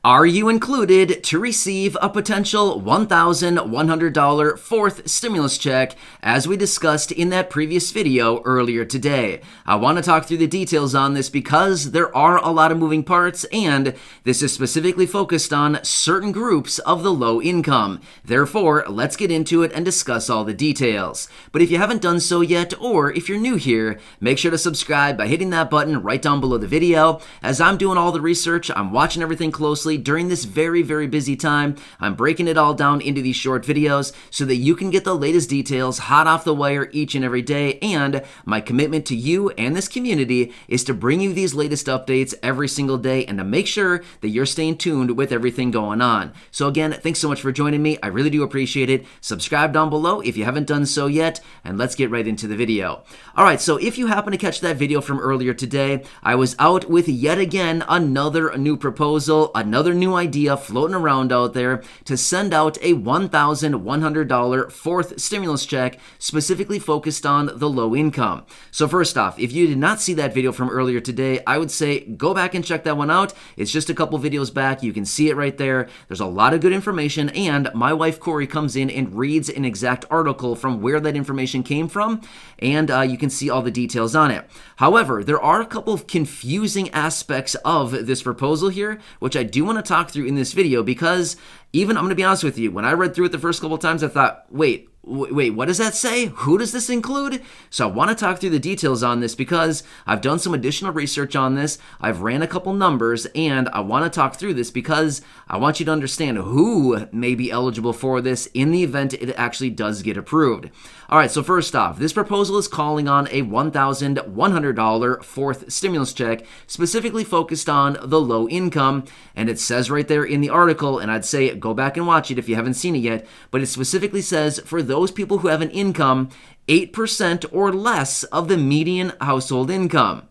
Are you included to receive a potential $1,100 fourth stimulus check, as we discussed in that previous video earlier today? I want to talk through the details on this because there are a lot of moving parts, and this is specifically focused on certain groups of the low income. Therefore, let's get into it and discuss all the details. But if you haven't done so yet, or if you're new here, make sure to subscribe by hitting that button right down below the video. As I'm doing all the research, I'm watching everything closely during this very, very busy time. I'm breaking it all down into these short videos so that you can get the latest details hot off the wire each and every day. And my commitment to you and this community is to bring you these latest updates every single day and to make sure that you're staying tuned with everything going on. So again, thanks so much for joining me. I really do appreciate it. Subscribe down below if you haven't done so yet, and let's get right into the video. All right, so if you happen to catch that video from earlier today, I was out with yet again another new proposal, another new idea floating around out there to send out a $1,100 fourth stimulus check specifically focused on the low income. So first off, if you did not see that video from earlier today, I would say go back and check that one out. It's just a couple videos back. You can see it right there. There's a lot of good information, and my wife Corey comes in and reads an exact article from where that information came from, and you can see all the details on it. However, there are a couple of confusing aspects of this proposal here, which I do want to talk through in this video, because even, I'm going to be honest with you, when I read through it the first couple of times, I thought, wait, what does that say? Who does this include? So I want to talk through the details on this because I've done some additional research on this. I've ran a couple numbers, and I want to talk through this because I want you to understand who may be eligible for this in the event it actually does get approved. All right, so first off, this proposal is calling on a $1,100 fourth stimulus check specifically focused on the low income, and it says right there in the article, and I'd say go back and watch it if you haven't seen it yet, but it specifically says for those people who have an income 8% or less of the median household income.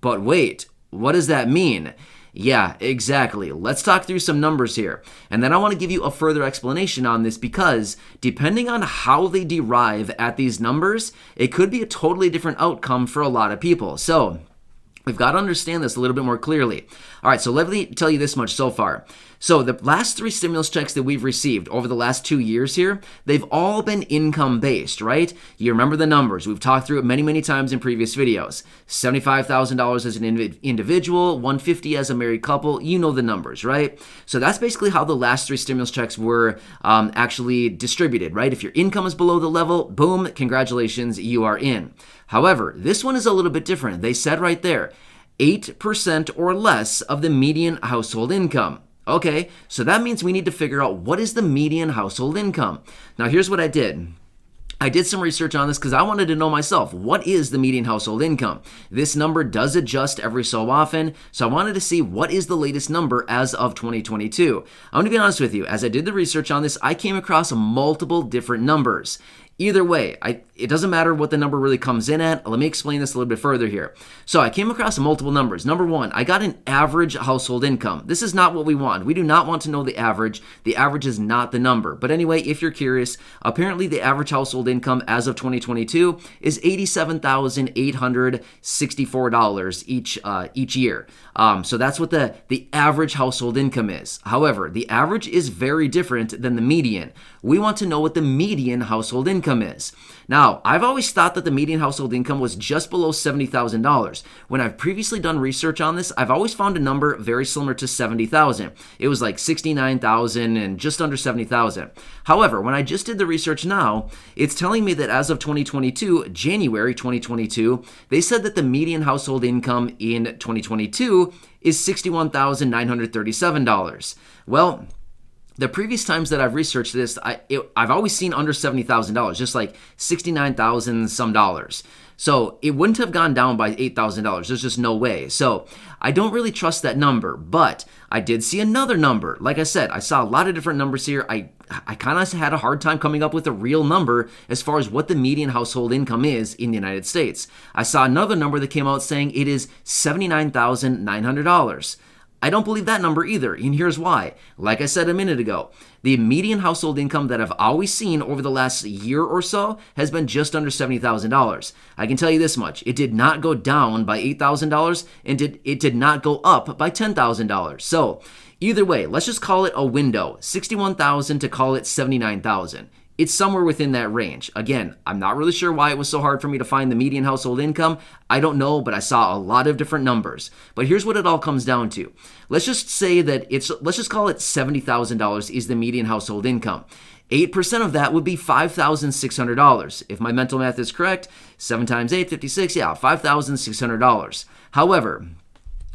But wait, what does that mean? Yeah, exactly. Let's talk through some numbers here. And then I want to give you a further explanation on this because depending on how they derive at these numbers, it could be a totally different outcome for a lot of people. So we've got to understand this a little bit more clearly. All right, so let me tell you this much so far. So the last three stimulus checks that we've received over the last 2 years here, they've all been income-based, right? You remember the numbers. We've talked through it many, many times in previous videos. $75,000 as an individual, $150,000 as a married couple. You know the numbers, right? So that's basically how the last three stimulus checks were actually distributed, right? If your income is below the level, boom, congratulations, you are in. However, this one is a little bit different. They said right there, 8% or less of the median household income. Okay, so that means we need to figure out what is the median household income. Now, here's what I did. I did some research on this because I wanted to know myself, what is the median household income? This number does adjust every so often, so I wanted to see what is the latest number as of 2022. I'm going to be honest with you, as I did the research on this, I came across multiple different numbers. Either way, it doesn't matter what the number really comes in at. Let me explain this a little bit further here. So I came across multiple numbers. Number one, I got an average household income. This is not what we want. We do not want to know the average. The average is not the number. But anyway, if you're curious, apparently the average household income as of 2022 is $87,864 each year. So that's what the average household income is. However, the average is very different than the median. We want to know what the median household income is. Now, I've always thought that the median household income was just below $70,000. When I've previously done research on this, I've always found a number very similar to $70,000. It was like $69,000 and just under $70,000. However, when I just did the research now, it's telling me that as of 2022, January 2022, they said that the median household income in 2022 is $61,937. Well, the previous times that I've researched this, I've always seen under $70,000, just like $69,000 some dollars. So it wouldn't have gone down by $8,000. There's just no way. So I don't really trust that number, but I did see another number. Like I said, I saw a lot of different numbers here. I kind of had a hard time coming up with a real number as far as what the median household income is in the United States. I saw another number that came out saying it is $79,900. I don't believe that number either, and here's why. Like I said a minute ago, the median household income that I've always seen over the last year or so has been just under $70,000. I can tell you this much. It did not go down by $8,000, and it did not go up by $10,000. So Either way, let's just call it a window, 61,000 to call it 79,000. It's somewhere within that range. Again, I'm not really sure why it was so hard for me to find the median household income. I don't know, but I saw a lot of different numbers. But here's what it all comes down to. Let's just say that let's just call it $70,000 is the median household income. 8% of that would be $5,600. If my mental math is correct, 7 times 8, 56, yeah, $5,600. However,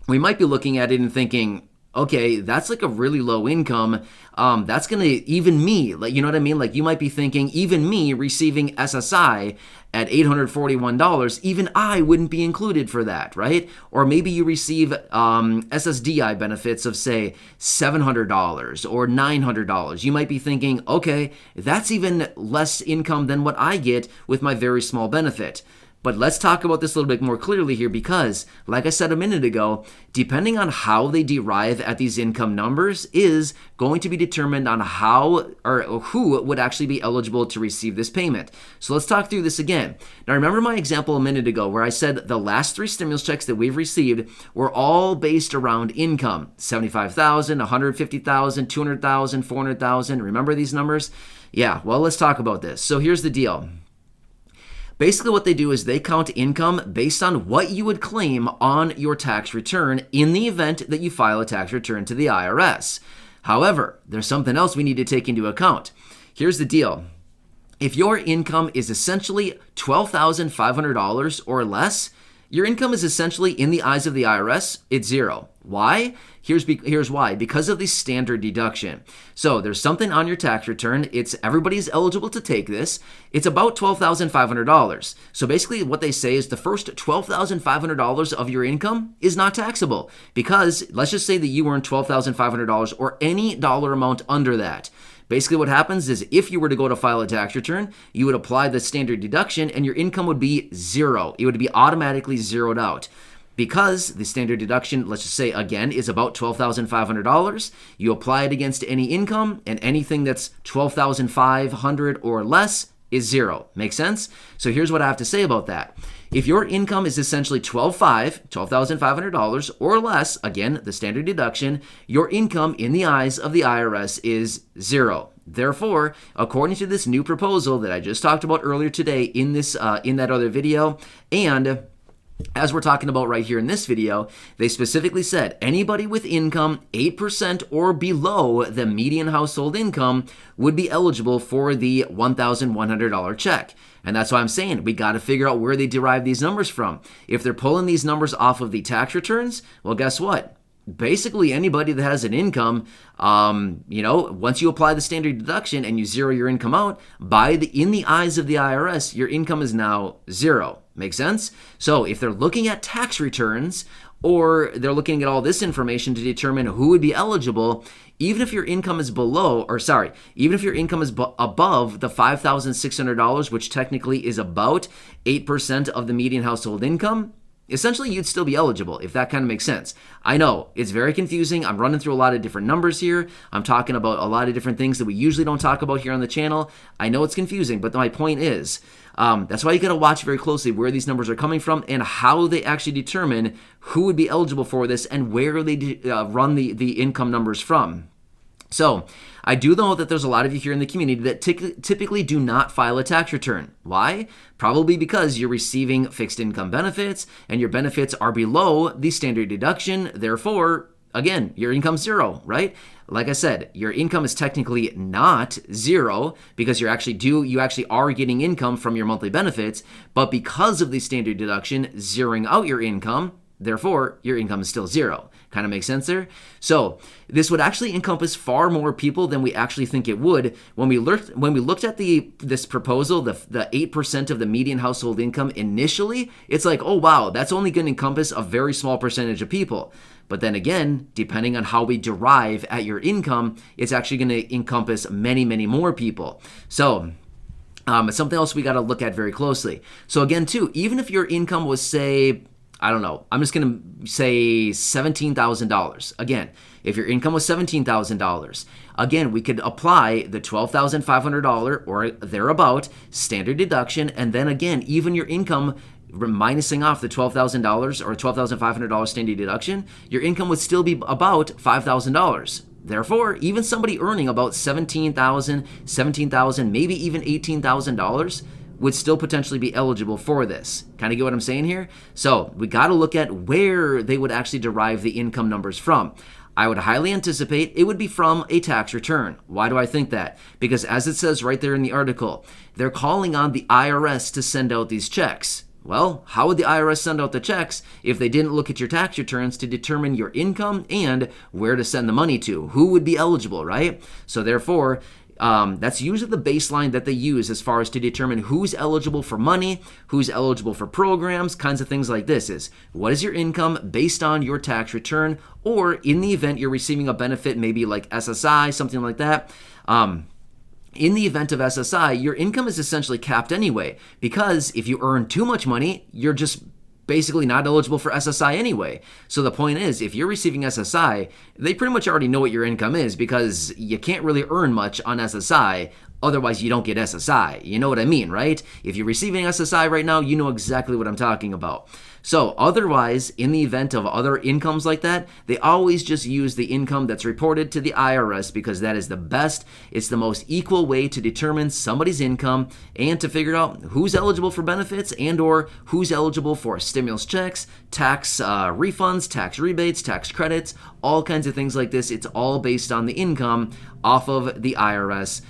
we might be looking at it and thinking, okay, that's like a really low income. That's going to, even me, like, you know what I mean? Like, you might be thinking, even me receiving SSI at $841, even I wouldn't be included for that, right? Or maybe you receive SSDI benefits of, say, $700 or $900. You might be thinking, okay, that's even less income than what I get with my very small benefit. But let's talk about this a little bit more clearly here because, like I said a minute ago, depending on how they derive at these income numbers is going to be determined on how or who would actually be eligible to receive this payment. So let's talk through this again. Now remember my example a minute ago where I said the last 3 stimulus checks that we've received were all based around income. 75,000, 150,000, 200,000, 400,000. Remember these numbers? Yeah, well, let's talk about this. So here's the deal. Basically what they do is they count income based on what you would claim on your tax return in the event that you file a tax return to the IRS. However, there's something else we need to take into account. Here's the deal. If your income is essentially $12,500 or less, your income is essentially, in the eyes of the IRS, it's zero. Why? Here's why. Because of the standard deduction. So there's something on your tax return. Everybody's eligible to take this. It's about $12,500. So basically what they say is the first $12,500 of your income is not taxable because let's just say that you earn $12,500 or any dollar amount under that. Basically what happens is if you were to go to file a tax return, you would apply the standard deduction and your income would be zero. It would be automatically zeroed out. Because the standard deduction, let's just say again, is about $12,500, you apply it against any income and anything that's $12,500 or less is zero. Make sense? So here's what I have to say about that. If your income is essentially $12,500 or less, again, the standard deduction, your income in the eyes of the IRS is zero. Therefore, according to this new proposal that I just talked about earlier today in that other video, and as we're talking about right here in this video, they specifically said anybody with income 8% or below the median household income would be eligible for the $1,100 check. And that's why I'm saying we got to figure out where they derive these numbers from. If they're pulling these numbers off of the tax returns, well, guess what? Basically, anybody that has an income, once you apply the standard deduction and you zero your income out, in the eyes of the IRS, your income is now zero. Make sense? So if they're looking at tax returns or they're looking at all this information to determine who would be eligible, even if your income is above the $5,600, which technically is about 8% of the median household income, essentially you'd still be eligible, if that kind of makes sense. I know, it's very confusing. I'm running through a lot of different numbers here. I'm talking about a lot of different things that we usually don't talk about here on the channel. I know it's confusing, but my point is, that's why you got to watch very closely where these numbers are coming from and how they actually determine who would be eligible for this and where they run the income numbers from. So I do know that there's a lot of you here in the community that typically do not file a tax return. Why? Probably because you're receiving fixed income benefits and your benefits are below the standard deduction. Therefore, again, your income's zero, right? Like I said, your income is technically not zero because you actually are getting income from your monthly benefits, but because of the standard deduction zeroing out your income, therefore, your income is still zero. Kind of makes sense there? So this would actually encompass far more people than we actually think it would. When we looked at this proposal, the 8% of the median household income initially, it's like, oh wow, that's only going to encompass a very small percentage of people. But then again, depending on how we derive at your income, it's actually going to encompass many, many more people. So it's something else we got to look at very closely. So again, too, even if your income was, say, I don't know, I'm just going to say $17,000. Again, if your income was $17,000, again, we could apply the $12,500 or thereabout standard deduction. And then again, even your income minusing off the $12,000 or $12,500 standing deduction, your income would still be about $5,000. Therefore, even somebody earning about $17,000, maybe even $18,000 would still potentially be eligible for this. Kind of get what I'm saying here? So we got to look at where they would actually derive the income numbers from. I would highly anticipate it would be from a tax return. Why do I think that? Because as it says right there in the article, they're calling on the IRS to send out these checks. Well, how would the IRS send out the checks if they didn't look at your tax returns to determine your income and where to send the money to? Who would be eligible, right? So therefore, that's usually the baseline that they use as far as to determine who's eligible for money, who's eligible for programs, kinds of things like this is what is your income based on your tax return, or in the event you're receiving a benefit, maybe like SSI, something like that. In the event of SSI, your income is essentially capped anyway, because if you earn too much money, you're just basically not eligible for SSI anyway. So the point is, if you're receiving SSI, they pretty much already know what your income is because you can't really earn much on SSI. Otherwise, you don't get SSI. You know what I mean, right? If you're receiving SSI right now, you know exactly what I'm talking about. So otherwise, in the event of other incomes like that, they always just use the income that's reported to the IRS because that is the best. It's the most equal way to determine somebody's income and to figure out who's eligible for benefits and or who's eligible for stimulus checks, tax refunds, tax rebates, tax credits, all kinds of things like this. It's all based on the income off of the IRS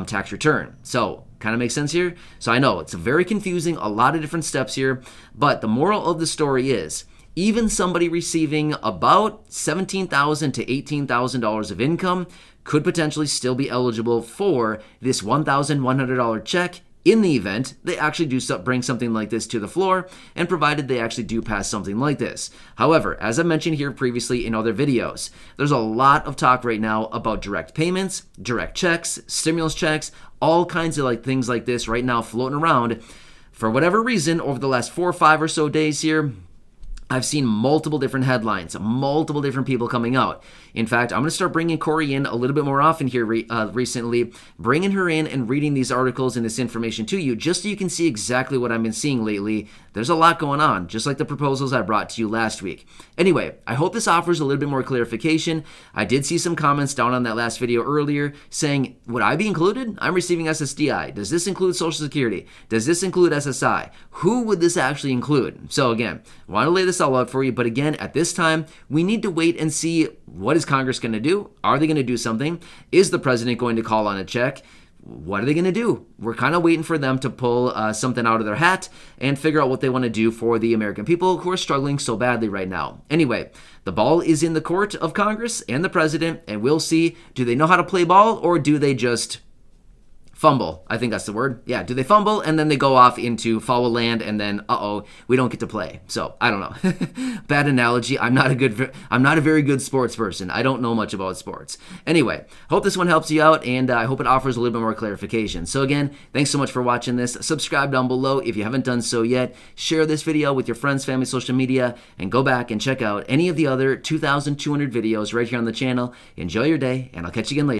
tax return. So kind of makes sense here? So I know it's very confusing, a lot of different steps here, but the moral of the story is even somebody receiving about $17,000 to $18,000 of income could potentially still be eligible for this $1,100 check in the event they actually do bring something like this to the floor, and provided they actually do pass something like this. However, as I mentioned here previously in other videos, there's a lot of talk right now about direct payments, direct checks, stimulus checks, all kinds of things like this right now floating around. For whatever reason, over the last 4 or 5 or so days here, I've seen multiple different headlines, multiple different people coming out. In fact, I'm going to start bringing Corey in a little bit more often here recently, bringing her in and reading these articles and this information to you just so you can see exactly what I've been seeing lately. There's a lot going on, just like the proposals I brought to you last week. Anyway, I hope this offers a little bit more clarification. I did see some comments down on that last video earlier saying, would I be included? I'm receiving SSDI. Does this include Social Security? Does this include SSI? Who would this actually include? So again, I want to lay this all out for you, but again, at this time, we need to wait and see what is Congress going to do? Are they going to do something? Is the president going to call on a check? What are they going to do? We're kind of waiting for them to pull something out of their hat and figure out what they want to do for the American people who are struggling so badly right now. Anyway, the ball is in the court of Congress and the president, and we'll see, do they know how to play ball or do they just fumble? I think that's the word. Yeah, do they fumble and then they go off into foul land and then, we don't get to play. So, I don't know. Bad analogy. I'm not a very good sports person. I don't know much about sports. Anyway, hope this one helps you out, and I hope it offers a little bit more clarification. So again, thanks so much for watching this. Subscribe down below if you haven't done so yet. Share this video with your friends, family, social media, and go back and check out any of the other 2,200 videos right here on the channel. Enjoy your day, and I'll catch you again later.